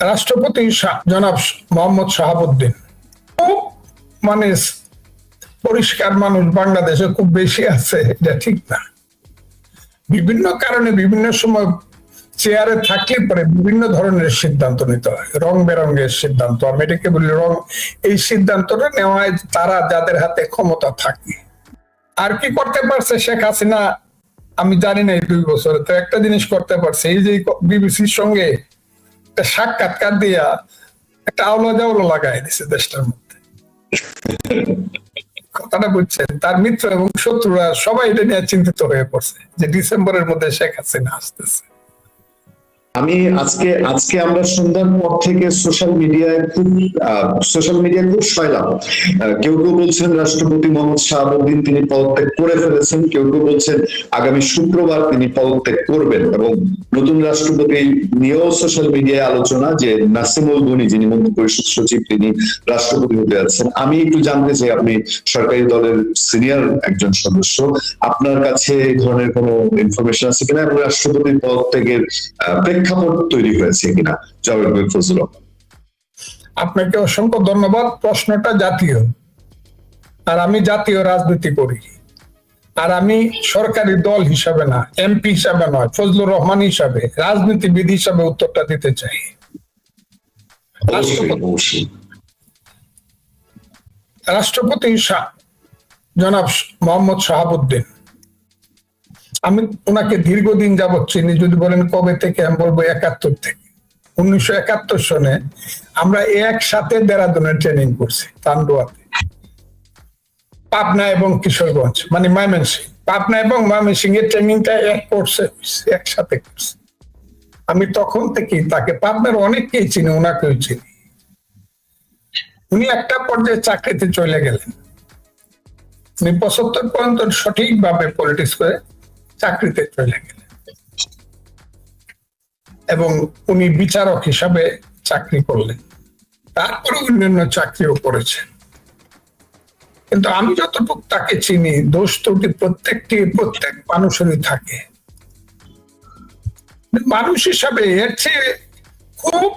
রাষ্ট্রপতি জনাব মোহাম্মদ শাহাবুদ্দিন খুব মানে পরিষ্কার মানুষ বাংলাদেশে খুব বেশি আছে, এটা ঠিক না। বিভিন্ন কারণে বিভিন্ন সময় চেয়ারে থাকলে পরে বিভিন্ন ধরনের সিদ্ধান্ত নিতে হয়, রং বেরঙের সিদ্ধান্ত। আমি এটাকে বলি রং। এই সিদ্ধান্তটা নেওয়া হয় তারা যাদের হাতে ক্ষমতা থাকে। আর কি করতে পারছে শেখ হাসিনা আমি জানি না। এই 2 বছরে তো একটা জিনিস করতে পারছে, এই যে বিবিসির সঙ্গে একটা সাক্ষাৎকার দিয়া একটা আওলা জাওলা লাগাই দিছে দেশটার মধ্যে। কথাটা বুঝছেন? তার মিত্র এবং শত্রুরা সবাই এটা নিয়ে চিন্তিত হয়ে পড়ছে যে ডিসেম্বরের মধ্যে শেখ হাসিনা আসতেছে। আমি আজকে আমরা সন্ধ্যার পর থেকে সোশ্যাল মিডিয়ায় খুব শয়লাম। কেউ কেউ বলছেন রাষ্ট্রপতি মোহাম্মদ শাহাবুদ্দিন তিনি পদত্যাগ করে ফেলেছেন, কেউ কেউ বলছেন আগামী শুক্রবার তিনি পদত্যাগ করবেন, এবং নতুন রাষ্ট্রপতি নিয়েও সোশ্যাল মিডিয়ায় আলোচনা যে নাসিমুল গনি যিনি মন্ত্রী পরিষদ সচিব তিনি রাষ্ট্রপতি হতে যাচ্ছেন। আমি একটু জানতে চাই, আপনি সরকারি দলের সিনিয়র একজন সদস্য, আপনার কাছে এই ধরনের কোনো ইনফরমেশন আছে কিনা, এবং রাষ্ট্রপতির পদত্যাগের প্রেক্ষাপট তৈরি হয়েছে কিনা? জবাব ফজল। আপনাকে অসংখ্য ধন্যবাদ। প্রশ্নটা জাতীয়, আর আমি জাতীয় রাজনীতি করি, আর আমি সরকারি দল হিসাবে না, এমপি হিসাবে নয়, ফজলুর রহমান হিসাবে, রাজনীতিবিদ হিসাবে উত্তরটা দিতে চাই। রাষ্ট্রপতি জনাব মোহাম্মদ শাহাবুদ্দিন, আমি ওনাকে দীর্ঘদিন যাবৎ চিনি। যদি বলেন কবে থেকে, আমি বলবো 71 থেকে। 1971 সনে আমরা একসাথে দেরাদুনের ট্রেনিং করছি, তান্ডুয়াতে, পাবনা এবং কিশোরগঞ্জ, মানে ময়মনসিংহ। পাবনা এবং ময়মনসিংহ এর ট্রেনিংটা এক কোর্সে একসাথে করছি। আমি তখন থেকেই তাকে, পাবনার অনেককেই চিনি, ওনাকেও চিনি। উনি একটা পর্যায়ে চাকরিতে চলে গেলেন। উনি 75 পর্যন্ত সঠিকভাবে পলিটিক্স করে চাকরিতে চলে গেলেন, এবং উনি বিচারক হিসাবে চাকরি করলেন। তারপরে অন্যান্য চাকরিও করেছেন। কিন্তু আমি যতটুকু তাকে চিনি, দোষ ত্রুটি প্রত্যেক মানুষেরই থাকে। মানুষ হিসাবে এর চেয়ে খুব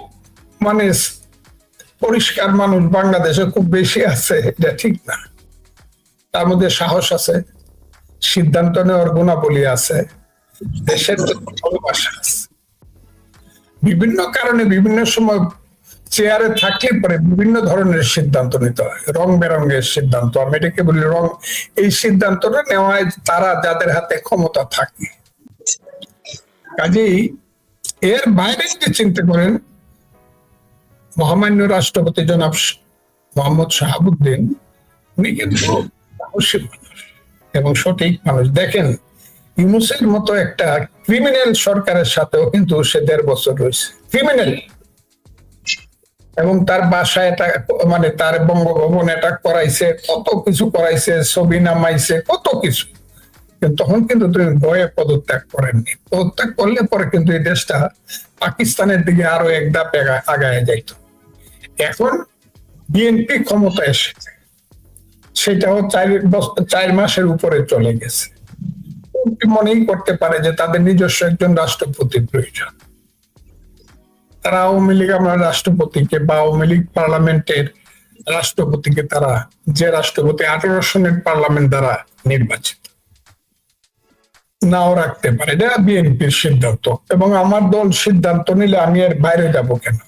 মানে পরিষ্কার মানুষ বাংলাদেশে খুব বেশি আছে, এটা ঠিক না। তার মধ্যে সাহস আছে, সিদ্ধান্ত নেওয়ার গুণাবলী আছে, দেশের ভালোবাসা আছে। বিভিন্ন কারণে বিভিন্ন সময় চেয়ারে থাকলে পরে বিভিন্ন ধরনের সিদ্ধান্ত নিতে হয়, রং বেরঙের সিদ্ধান্ত। আমি এটাকে বলি রং। এই সিদ্ধান্তটা নেওয়া হয় তারা যাদের হাতে ক্ষমতা থাকে। কাজেই এর বাইরে যদি চিন্তা করেন, মহামান্য রাষ্ট্রপতি জনাব মোহাম্মদ শাহাবুদ্দিন উনি কিন্তু সাহসী মানুষ এবং সঠিক মানুষ। দেখেন, ইউনূসের মতো একটা ক্রিমিনাল সরকারের সাথেও কিন্তু সে 1.5 বছর রয়েছে, ক্রিমিনাল, এবং তার বাসায় এটা মানে তার বঙ্গভবন এটা করাইছে, কত কিছু করাইছে, ছবি নামাইছে, কত কিছু। কিন্তু তখন কিন্তু তুমি ভয়ে পদত্যাগ করেননি। পদত্যাগ করলে পরে কিন্তু এই দেশটা পাকিস্তানের দিকে আরো এক ধাপ আগায় যাইত। এখন বিএনপি ক্ষমতা এসেছে, সেটাও 4 মাসের উপরে চলে গেছে। মনেই করতে পারে যে তাদের নিজস্ব একজন রাষ্ট্রপতির প্রয়োজন। তারা আওয়ামী লীগ আমরা রাষ্ট্রপতিকে বা আওয়ামী লীগ পার্লামেন্টের রাষ্ট্রপতিকে তারা, যে রাষ্ট্রপতি 18 সনের পার্লামেন্ট দ্বারা নির্বাচিত, নাও রাখতে পারে। এটা বিএনপির সিদ্ধান্ত, এবং আমার দল সিদ্ধান্ত নিলে আমি এর বাইরে যাব কেন?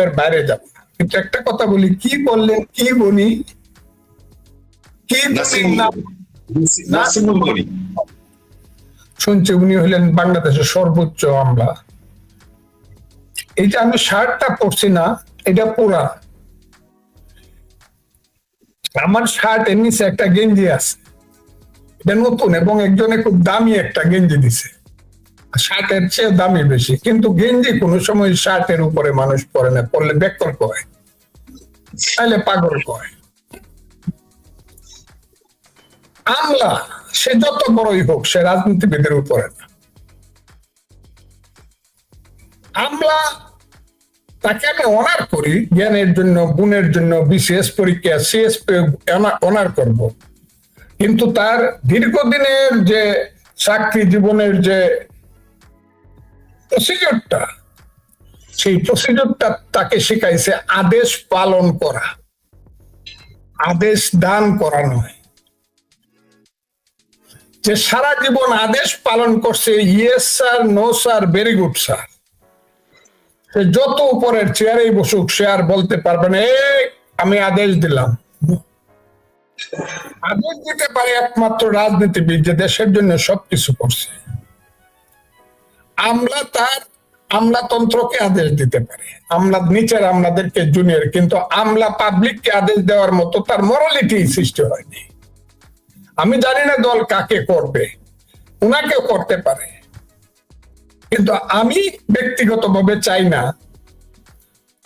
এর বাইরে যাব না। কিন্তু একটা কথা বলি, কি বললেন, কি বলি, শুনছি উনি হলেন বাংলাদেশের সর্বোচ্চ আমলা। এই যে আমি শার্টটা পরছি না, এটা পুরা আমার শার্ট, এর নিচে একটা গেঞ্জি আছে, এটা নতুন, এবং একজনে খুব দামি একটা গেঞ্জি দিছে, শার্টের চেয়ে দামি বেশি। কিন্তু গেঞ্জি কোনো সময় শার্টের উপরে মানুষ পরে না, পরলে বেকল কয়, তাহলে পাগল কয়। আমলা সে যত বড়ই হোক, সে রাজনীতিবিদের উপরে না। আমলা তাকে আমি অনার করি, জ্ঞানের জন্য, গুণের জন্য, বিসিএস পরীক্ষা, সিএস অনার করব। কিন্তু তার দীর্ঘদিনের যে চাকরি জীবনের যে প্রসিডিউরটা, সেই প্রসিডিউরটা তাকে শিখাইছে আদেশ পালন করা, আদেশ দান করা নয়। যে সারা জীবন আদেশ পালন করছে, yes sir, no sir, very good sir, সে যত উপরের চেয়ারেই বসুক সে আর বলতে পারবে না আমি আদেশ দিলাম। আদেশ দিতে পারে একমাত্র রাজনীতিবিদ যে দেশের জন্য সবকিছু করছে। আমলা তার আমলাতন্ত্রকে আদেশ দিতে পারে, আমলা নিচের আমলাদেরকে জুনিয়র, কিন্তু আমলা পাবলিককে আদেশ দেওয়ার মতো তার মরালিটি সৃষ্টি হয়নি। আমি জানি না দল কাকে করবে, উনাকেও করতে পারে, কিন্তু আমি ব্যক্তিগতভাবে চাই না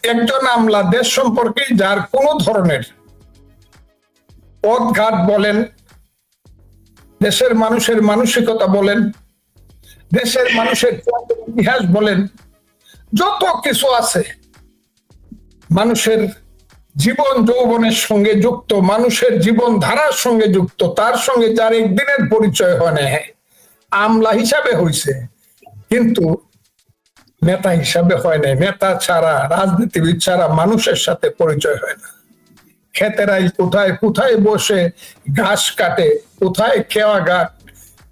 একজন আমলা দেশ সম্পর্কে যার কোনো ধরনের পথঘাট বলেন, দেশের মানুষের মানসিকতা বলেন, দেশের মানুষের ইতিহাস বলেন, যত কিছু আছে মানুষের জীবন যৌবনের সঙ্গে যুক্ত, মানুষের জীবন ধারার সঙ্গে যুক্ত, তার সঙ্গে যার একদিনের পরিচয় হয় না, আমলা হিসাবে হয়েছে কিন্তু নেতা হিসাবে হয় না। নেতা ছাড়া, রাজনীতিবিদ ছাড়া মানুষের সাথে পরিচয় হয় না। খেতেরাই কোথায় কোথায় বসে ঘাস কাটে, কোথায় খেওয়া ঘাট,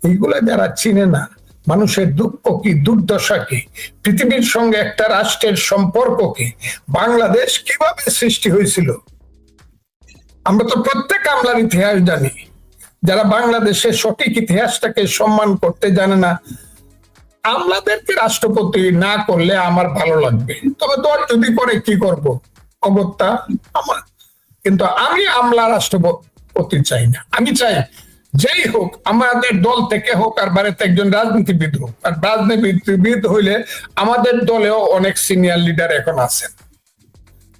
এইগুলা যারা চিনে না, মানুষের দুঃখ কি, দুর্দশা কি, পৃথিবীর সঙ্গে একটা রাষ্ট্রের সম্পর্ক কি, বাংলাদেশ কিভাবে সৃষ্টি হয়েছিল, আমরা তো প্রত্যেক আমলার ইতিহাস জানি। যারা বাংলাদেশের সঠিক ইতিহাসটাকে সম্মান করতে জানে না, আমলাদেরকে রাষ্ট্রপতি না করলে আমার ভালো লাগবে, তবে দল যদি করে কি করব, অগত্যা আমার। কিন্তু আমি আমলা রাষ্ট্রপতি চাই না। আমি চাই যেই হোক, আমাদের দল থেকে হোক আর বাড়িতে একজন রাজনীতিবিদ হোক। আর রাজনীতিবিদ হইলে আমাদের দলেও অনেক সিনিয়র লিডার এখন আছেন,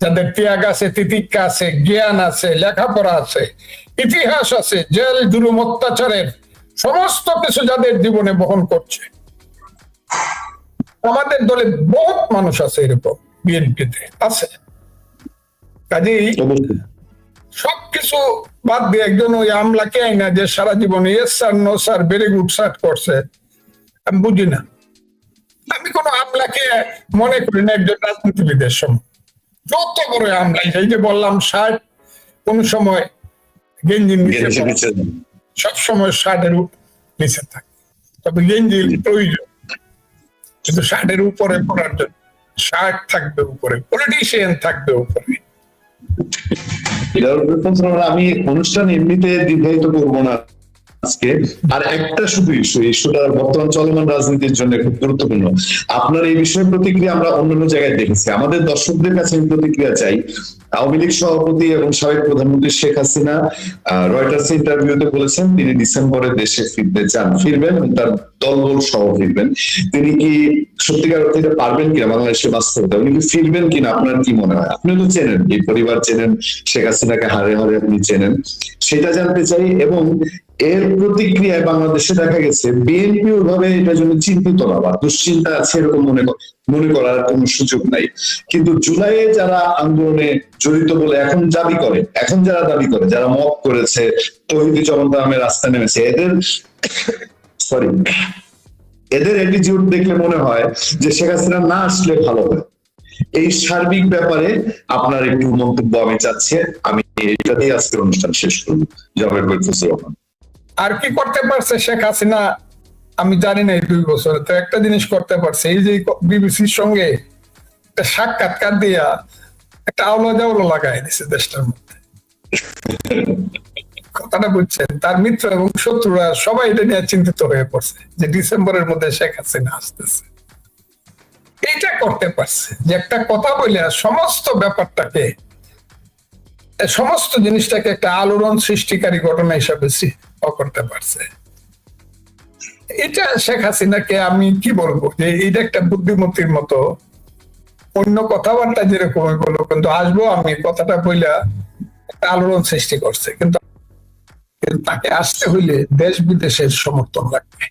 যাদের ত্যাগ আছে, তিতিক্ষা আছে, জ্ঞান আছে, লেখাপড়া আছে, ইতিহাস আছে, জেল জুলুম অত্যাচারের সমস্ত কিছু যাদের জীবনে বহন করছে। আমাদের দলে বহুত মানুষ আছে এরকম, বিএনপিতে আছে। কাজেই সবকিছু বাদ দিয়ে একজন ওই আমলাকে আইনা যে সারা জীবন yes sir, no sir, very good sir করছে, আমি বুঝি না। আমি কোন আমলাকে মনে করি না একজন রাজনীতিবিদের সময়। যত বড় আমলা, এই যে বললাম শার্ট কোন সময় গেঞ্জি নিচে, সব সময় শার্টের নিচে থাকে, তবে গেঞ্জি প্রয়োজন, কিন্তু শার্টের উপরে পড়ার জন্য শার্ট থাকবে উপরে, পলিটিশিয়ান থাকবে উপরে। আমি অনুষ্ঠান এমনিতে দীর্ঘায়িত করবো না আজকে। আর একটা শুধু ইস্যুটা বর্তমান চলমান রাজনীতির জন্য খুব গুরুত্বপূর্ণ। আপনার এই বিষয়ে প্রতিক্রিয়া আমরা অন্যান্য জায়গায় দেখেছি, আমাদের দর্শকদের কাছে আমি প্রতিক্রিয়া চাই। আওয়ামী লীগ সভাপতি এবং সাবেক প্রধানমন্ত্রী শেখ হাসিনা রয়টার্স ইন্টারভিউতে বলেছেন তিনি ডিসেম্বরে দেশে ফিরতে চান, ফিরবেন এবং তার দলবল সহ ফিরবেন। তিনি কি সত্যিকার অর্থে পারবেন কিনা বাংলাদেশে বাস্তবতা, উনি কি ফিরবেন কিনা আপনার কি মনে হয়? আপনি তো চেনেন, এই পরিবার চেনেন, শেখ হাসিনাকে হারে হারে আপনি চেনেন, সেটা জানতে চাই। এবং এর প্রতিক্রিয়ায় বাংলাদেশে দেখা গেছে বিএনপি ওইভাবে এটার জন্য চিন্তিত না বা দুশ্চিন্তা আছে এরকম মনে করার কোনো সুযোগ নাই। কিন্তু জুলাইয়ে যারা আন্দোলনে জড়িত বলে এখন যারা দাবি করে, যারা মত করেছে, তৌহিদি চরমনার নামে রাস্তা নেমেছে, এদের অ্যাটিটিউড দেখলে মনে হয় যে শেখ হাসিনা না আসলে ভালো হয়। এই সার্বিক ব্যাপারে আপনার একটু মন্তব্য আমি চাচ্ছি। আমি এটাতেই আজকের অনুষ্ঠান শেষ করবো। জনাব ফজলুর রহমান। আর কি করতে পারছে শেখ হাসিনা আমি জানি না, এই 2 বছরে তো একটা জিনিস করতে পারছে, এই যে বিবিসির সঙ্গে একটা সাক্ষাৎকার দিয়া একটা আওলা জাওলা লাগাই দিছে দেশটার মধ্যে। কথাটা বুঝছেন? তার মিত্র এবং শত্রুরা সবাই এটা নিয়ে চিন্তিত হয়ে পড়ছে যে ডিসেম্বরের মধ্যে শেখ হাসিনা আসতেছে। এইটা করতে পারছে যে একটা কথা বলে সমস্ত ব্যাপারটাকে, সমস্ত জিনিসটাকে একটা আলোড়ন সৃষ্টিকারী ঘটনা হিসাবে করতে পারছে। এটা শেখ হাসিনাকে আমি কি বলবো, যে এটা একটা বুদ্ধিমতির মতো, অন্য কথাবার্তা যেরকম বলবো, কিন্তু আসবো আমি কথাটা বইলা একটা আলোড়ন সৃষ্টি করছে। কিন্তু তাকে আসতে হইলে দেশ বিদেশের সমর্থন লাগবে।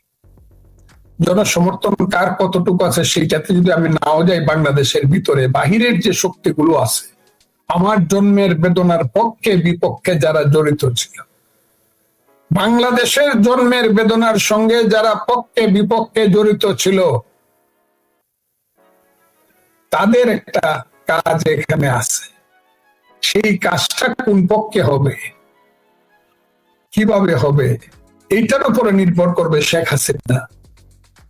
জনসমর্থন কার কতটুকু আছে সেইটাতে যদি আমি নাও যাই, বাংলাদেশের ভিতরে বাহিরের যে শক্তিগুলো আছে, আমার জন্মের বেদনার পক্ষে বিপক্ষে যারা জড়িত ছিল, বাংলাদেশের জন্মের বেদনার সঙ্গে যারা পক্ষে বিপক্ষে জড়িত ছিল, তাদের একটা কাজ এখানে আছে। সেই কাজটা কোন পক্ষে হবে, কিভাবে হবে, এইটার উপরে নির্ভর করবে শেখ হাসিনা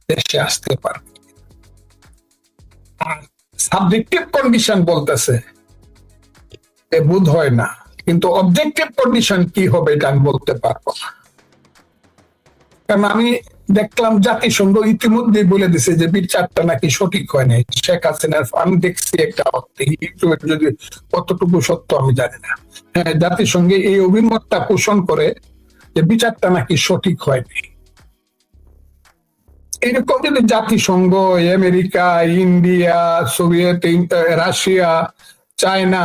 দেশে আসতে পারবে। আর সাবজেক্টিভ কন্ডিশন বলতেছে বোধ হয় না, কিন্তু অবজেক্টিভ কন্ডিশন কি হবে এটা আমি বলতে পারবো না। কারণ আমি দেখলাম জাতিসংঘ ইতিমধ্যে বলে দিছে যে বিচারটা নাকি সঠিক হয় নাই শেখ হাসিনার। আমি দেখছি একটা যদি কতটুকু সত্য আমি জানি না। হ্যাঁ, জাতিসংঘে এই অভিমতটা পোষণ করে যে বিচারটা নাকি সঠিক হয়নি। এরকম যদি জাতিসংঘ, America, India, Soviet, Russia, China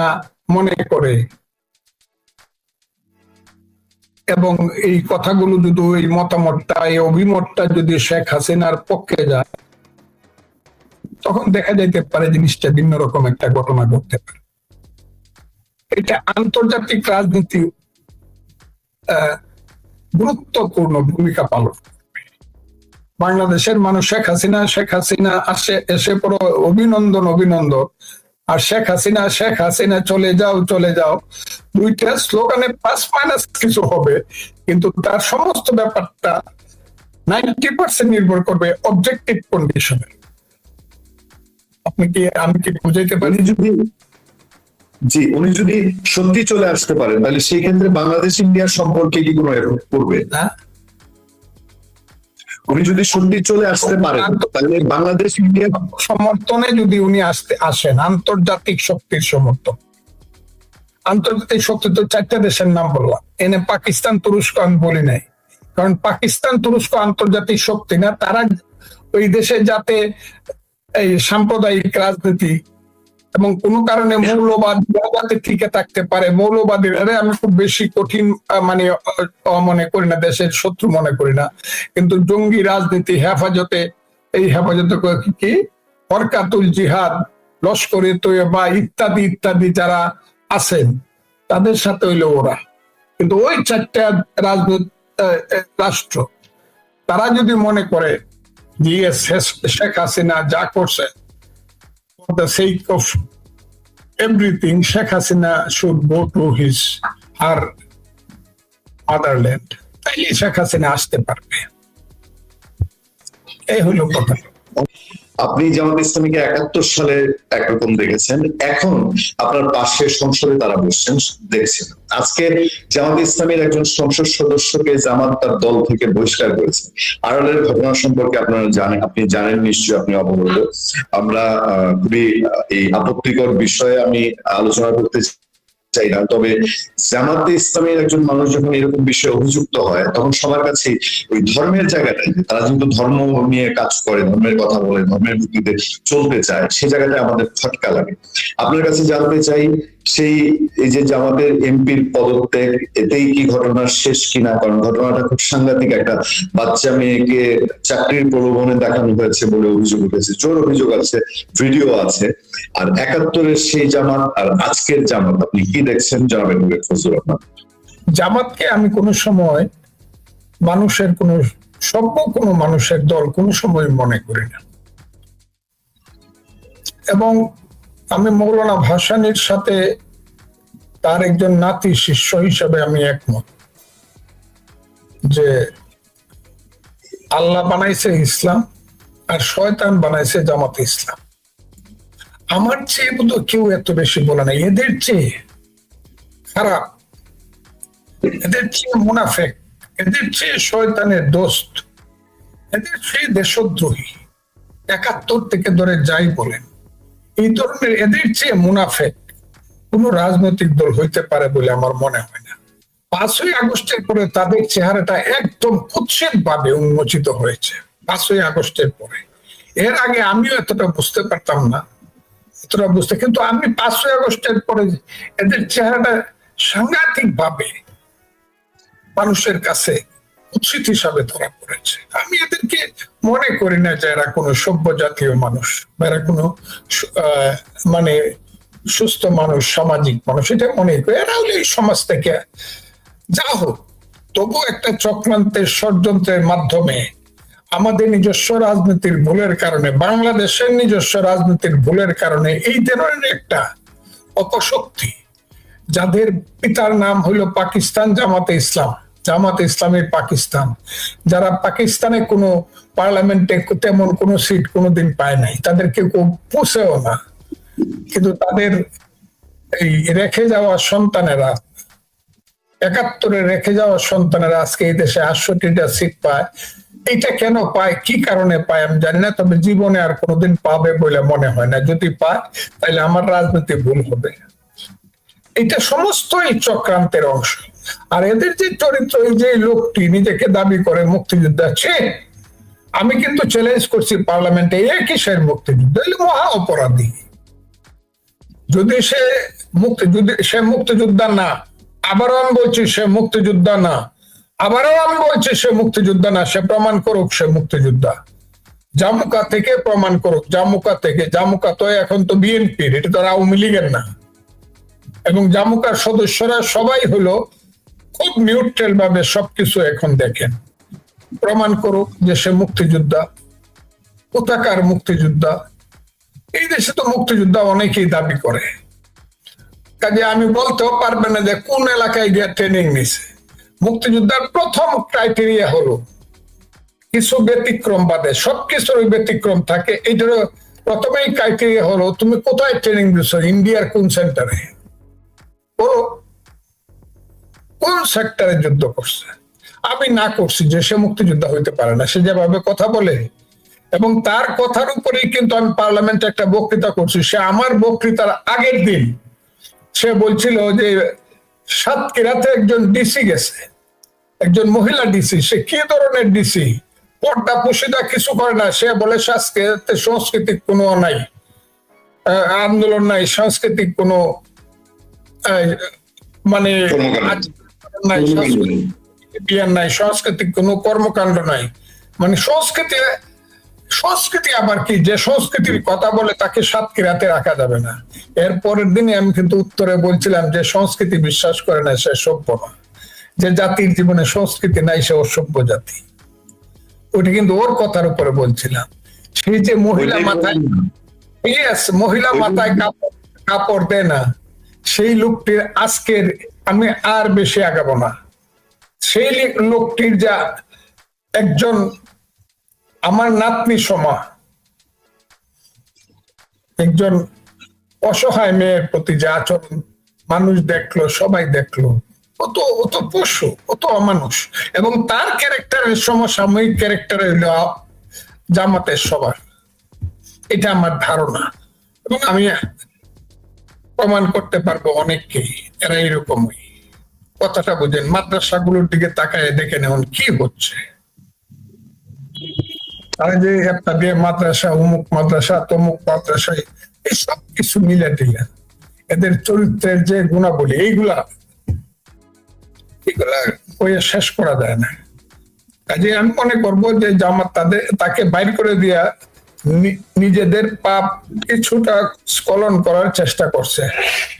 মনে করে, এবং এই কথাগুলো যদি এই মতামতটা, এই অভিমতটা যদি শেখ হাসিনার পক্ষে যায়, তখন দেখা যাইতে পারে জিনিসটা ভিন্ন রকম একটা ঘটনা ঘটতে পারে। এটা আন্তর্জাতিক রাজনীতি গুরুত্বপূর্ণ ভূমিকা পালন করবে। বাংলাদেশের মানুষ শেখ হাসিনা এসে পড়ো অভিনন্দন, আর শেখ হাসিনা চলে যাও, দুইটা স্লোগানে প্লাস মাইনাস কিছু হবে, কিন্তু তার সমস্ত ব্যাপারটা 90% নির্ভর করবে অবজেক্টিভ কন্ডিশনে। আমি কি বুঝাইতে পারি? উনি যদি সত্যি চলে আসতে পারেন, তাহলে সেই ক্ষেত্রে বাংলাদেশ ইন্ডিয়ার সম্পর্কে কি কোনো এফেক্ট পড়বে? উনি যদি সত্যি চলে আসতে পারেন, তাহলে বাংলাদেশ ইন্ডিয়া সমর্থনে যদি উনি আসেন, আন্তর্জাতিক শক্তির সমর্থন, আন্তর্জাতিক শক্তি তো 4টা দেশের নাম বললাম, এনে পাকিস্তান, তুরস্ক আমি বলি নাই, কারণ পাকিস্তান, তুরস্ক আন্তর্জাতিক শক্তি না। তারা ওই দেশে যাতে এই সাম্প্রদায়িক রাজনীতি এবং কোনো কারণে মৌলবাদ যাতে টিকে থাকতে পারে, মৌলবাদী আমি খুব বেশি কঠিন মনে করি না, দেশের শত্রু মনে করি না, কিন্তু জঙ্গি রাজনীতি, হেফাজতে কি হরকাতুল জিহাদ, লস্করে তৈয়বা ইত্যাদি যারা আছেন তাদের সাথে হইলো ওরা। কিন্তু ওই 4টা রাষ্ট্র তারা যদি মনে করে যে শেখ হাসিনা যা করছে for the sake of everything, Sheikh Hasina should go to her motherland, তাইলে শেখ হাসিনা আসতে পারবে। এই হলো কথা। আপনি জামাত ইসলামীকে 71 সালে একরকম দেখেছেন, এখন আপনার পাশে সংসদে তারা বসছেন দেখছেন। আজকে জামাত ইসলামীর একজন সংসদ সদস্যকে জামাত তার দল থেকে বহিষ্কার করেছে। আড়ালের ঘটনা সম্পর্কে আপনি জানেন নিশ্চয়ই, আপনি অবগত। আমরা খুবই এই আপত্তিকর বিষয়ে আমি আলোচনা করতে চাই না, তবে জামাতে ইসলামের একজন মানুষ যখন এরকম বিষয়ে অভিযুক্ত হয়, তখন সবার কাছে ওই ধর্মের জায়গাটায়, তারা যেহেতু ধর্ম নিয়ে কাজ করে, ধর্মের কথা বলে, ধর্মের ভিত্তিতে চলতে চায়, সেই জায়গাটায় আমাদের খটকা লাগে। আপনার কাছে জানতে চাই, এই যে জামাতের এমপির পদত্যাগ, এতেই কি ঘটনার শেষ কিনা? কারণ ঘটনাটা খুব সাংঘাতিক। একটা বাচ্চা মেয়েকে চাকরির প্রলোভনে দেখানো হয়েছে বলে অভিযোগ উঠেছে, জোর অভিযোগ আছে, ভিডিও আছে। আর 71-এর সেই জামাত আর আজকের জামাত আপনি কি দেখছেন জনাব অ্যাডভোকেট ফজলুর রহমান? জামাতকে আমি কোনো সময় মানুষের কোনো মানুষের দল কোনো সময় মনে করি না, এবং আমি মৌলানা ভাসানীর সাথে তার একজন নাতি শিষ্য হিসেবে আমি একমত যে আল্লাহ বানাইছে ইসলাম আর শয়তান বানাইছে জামাতে ইসলাম। আমার চেয়ে বোধহয় কেউ এত বেশি বলে না। এদের চেয়ে খারাপ, এদের চেয়ে মুনাফেক, এদের চেয়ে শয়তানের দোস্ত, এদের চেয়ে দেশদ্রোহী, 71 থেকে ধরে যাই বলেন, এই ধরনের এদের চেয়ে মুনাফেক কোন রাজনৈতিক দল হইতে পারে বলে আমার মনে হয় না। 5ই আগস্টের পরে তাদের চেহারাটা একদম কুৎসিত ভাবে উন্মোচিত হয়েছে। 5ই আগস্টের পরে, এর আগে আমিও এতটা বুঝতে পারতাম না, কিন্তু আমি 5ই আগস্টের পরে এদের চেহারাটা সাংঘাতিক ভাবে মানুষের কাছে কুৎসিত হিসাবে ধরা পড়েছে। আমি এদেরকে মনে করি না যে এরা কোনো সভ্য জাতীয় মানুষ, এরা কোনো মানে সুস্থ মানুষ, সামাজিক মানুষ, এটা মনে করি। এরা হলে এই সমাজ থেকে যা হোক, তবু একটা চক্রান্তের ষড়যন্ত্রের মাধ্যমে আমাদের নিজস্ব রাজনীতির ভুলের কারণে, বাংলাদেশের নিজস্ব রাজনীতির ভুলের কারণে এই ধরনের একটা অপশক্তি, যাদের পিতার নাম হইল পাকিস্তান জামাতে ইসলাম, জামাতে ইসলামী পাকিস্তান, যারা পাকিস্তানে কোনো পার্লামেন্টে তেমন কোনো সিট কোনোদিন পায় নাই, তাদেরকে কেউ পুষেও না, কিন্তু তাদের এই রেখে যাওয়া সন্তানেরা, ৭১ রেখে যাওয়া সন্তানেরা আজকে এই দেশে ৬৮টা সিট পায়। এটা কেন পায়, কি কারণে পায় আমি জানি না, তবে জীবনে আর কোনোদিন পাবে বলে মনে হয় না। যদি পায় তাহলে আমার রাজনীতি ভুল হবে। এটা সমস্তই চক্রান্তের অংশ। আর এদের যে চরিত্র, এই যে লোকটি নিজেকে দাবি করে মুক্তিযোদ্ধা, আমি কিন্তু চ্যালেঞ্জ করছি পার্লামেন্টে, এ কিসের মুক্তিযুদ্ধ, এগুলো মহা অপরাধী। যদি সে মুক্তিযোদ্ধা না, আবারও আমি বলছি সে মুক্তিযোদ্ধা না, আবারও আমি বলছি সে মুক্তিযোদ্ধা না, সে প্রমাণ করুক সে মুক্তিযোদ্ধা। জামুকা থেকে প্রমাণ করুক, জামুকা থেকে। জামুকা তো এখন তো বিএনপির, এটা তো আওয়ামী লীগের না। এবং জামুকার সদস্যরা সবাই হলো খুব নিউট্রাল ভাবে সবকিছু এখন দেখেন। প্রমাণ করুক যে সে মুক্তিযোদ্ধা, কোথাকার মুক্তিযোদ্ধা। এই দেশে তো মুক্তিযোদ্ধা অনেকেই দাবি করে, কাজে আমি বলতেও পারবে না যে কোন এলাকায় গিয়ে ট্রেনিং নিছে। মুক্তিযোদ্ধার প্রথম ক্রাইটেরিয়া হলো কিছু ব্যতিক্রম বাদে, সবকিছুর ব্যতিক্রম থাকে, এইটার প্রথমেই ক্রাইটেরিয়া হলো তুমি কোথায় ট্রেনিং দিছো, ইন্ডিয়ার কোন সেন্টারে, কোন সেক্টরে যুদ্ধ করছে। আমি না করছি যে সে মুক্তিযোদ্ধা হইতে পারে না, সে যেভাবে কথা বলে, এবং তার কথার উপরেই কিন্তু আমি পার্লামেন্টে একটা বক্তৃতা করছি। সে আমার বক্তৃতার আগের দিন সে বলছিল যে সাতক্ষীরাতে একজন ডিসি গেছে, একজন মহিলা ডিসি, সে কি ধরনের ডিসি, পর্দা পুশিদা কিছু করে না। সে বলে সাংস্কৃতিক কোনো নাই, আন্দোলন নাই, সাংস্কৃতিক কোনো মানে নাই, সাংস্কৃতিক কোনো কর্মকাণ্ড নাই। মানে সংস্কৃতি আবার কি, যে সংস্কৃতির কথা বলে তাকে সাতক্ষীরাতে রাখা যাবে না। এর পরের দিনে আমি কিন্তু উত্তরে বলছিলাম যে সংস্কৃতি বিশ্বাস করে না সে সভ্য না, যে জাতির জীবনে সংস্কৃতি নাই সে অসভ্য জাতি। ওটা কিন্তু ওর কথার উপরে বলছিলাম। সেই যে মহিলা মাথায় কাপড় দেয় না, সেই লোকটির আজকের আমি আর বেশি আগাবো না। সেই লোকটির যা একজন আমার নাতনি সমা, একজন অসহায় মেয়ের প্রতি যে আচরণ মানুষ দেখলো, সবাই দেখলো, ও তো পশু, ও তো অমানুষ। এবং তার ক্যারেক্টারের সমসাময়িক ক্যারেক্টার হইল জামাতের সবার, এটা আমার ধারণা। এবং আমি প্রমাণ করতে পারবো অনেককেই এরা এরকমই। কথাটা বুঝেন, মাদ্রাসাগুলোর দিকে তাকায় দেখেন এখন কি হচ্ছে। তারা যে একটা দিয়ে মাদ্রাসা, অমুক মাদ্রাসা, তমুক মাদ্রাসায়, এই সব কিছু মিলে দিলেন। এদের চরিত্রের যে গুণাবলী, এগুলা কইয়ে শেষ করা যায় না। কাজে আমি মনে করবো যে জামাত তাকে বাইর করে দিয়া নিজেদের পাপ কিছুটা স্খলন করার চেষ্টা করছে।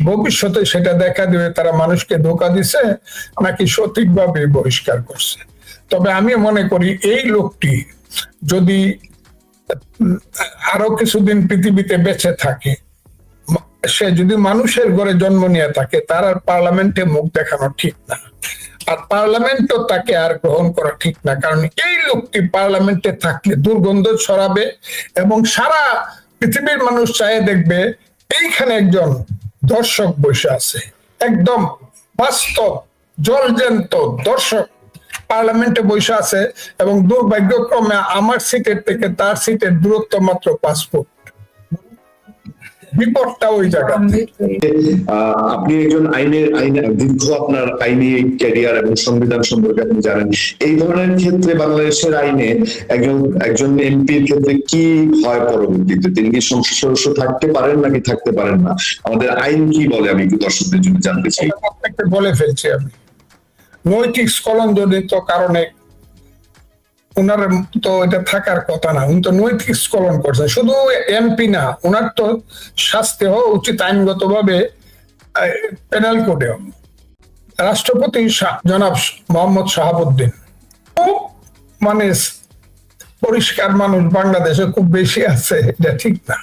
ভবিষ্যতে সেটা দেখা দিবে তারা মানুষকে ধোঁকা দিছে নাকি সঠিকভাবে বহিষ্কার করছে। তবে আমি মনে করি এই লোকটি যদি আরো কিছুদিন পৃথিবীতে বেঁচে থাকে, সে যদি মানুষের ঘরে জন্ম নিয়ে থাকে, তার আর পার্লামেন্টে মুখ দেখানো ঠিক না। আর পার্লামেন্টও তাকে আর গ্রহণ করা ঠিক না, কারণ এই লোকটি পার্লামেন্টে থাকলে দুর্গন্ধ ছড়াবে এবং সারা পৃথিবীর মানুষ চায়ে দেখবে এইখানে একজন দর্শক বসে আছে, একদম বাস্তব জলজ্যান্ত দর্শক পার্লামেন্টে বসে আছে। এবং দুর্ভাগ্যক্রমে আমার সিটের থেকে তার সিটের দূরত্ব মাত্র 5 ফুট। বিপদটা ওই জায়গাতে। আপনি একজন দীর্ঘ আপনার আইনি ক্যারিয়ার এবং সংবিধান সম্পর্কে আপনি জানেন। এই ধরনের ক্ষেত্রে বাংলাদেশের আইনে একজন এমপির ক্ষেত্রে কি হয় পরবর্তীতে? তিনি কি সংসদ সদস্য থাকতে পারেন নাকি থাকতে পারেন না? আমাদের আইন কি বলে আমি একটু দর্শকদের জন্য জানতে চাই। বলে ফেলছি আমি, নৈতিক স্খলনজনিত কারণে উনার তো এটা থাকার কথা না, উনি তো নৈতিক স্খলন করছেন। শুধু এমপি না, উনার তো শাস্তি হওয়া উচিত আইনগতভাবে, পেনাল কোডেও। রাষ্ট্রপতি জনাব মোহাম্মদ শাহাবুদ্দিন মানে পরিষ্কার মানুষ বাংলাদেশে খুব বেশি আছে, এটা ঠিক না।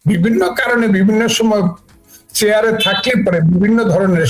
বিভিন্ন কারণে বিভিন্ন সময় চেয়ারে থাকলে পরে বিভিন্ন ধরনের